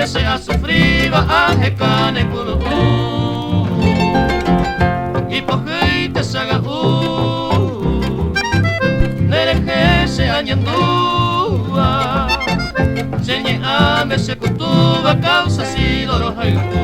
desea sufrir anje kane kudu hipojite saga nereje se añandúa señe ame se kutuba causa si doro haiku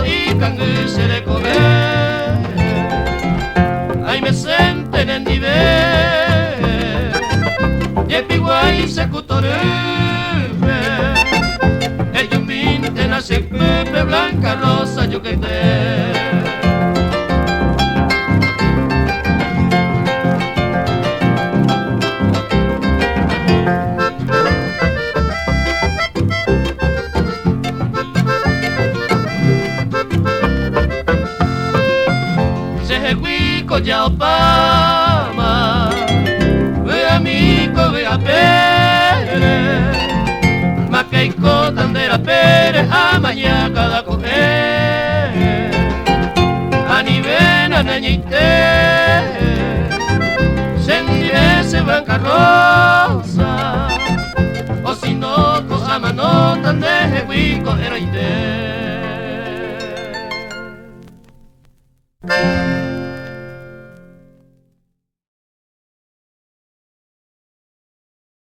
y cangue se le comer ay me senten en nivel y el piguay se cutorebe el yuminte nace pepe blanca rosa yo que te ya opama, ve amigo, ve a pere, maqueico tandera pere, a mañana da coger, a nivel a nañite, sentiré se blanca rosa, o si no, cosa mano tan de huico heroite.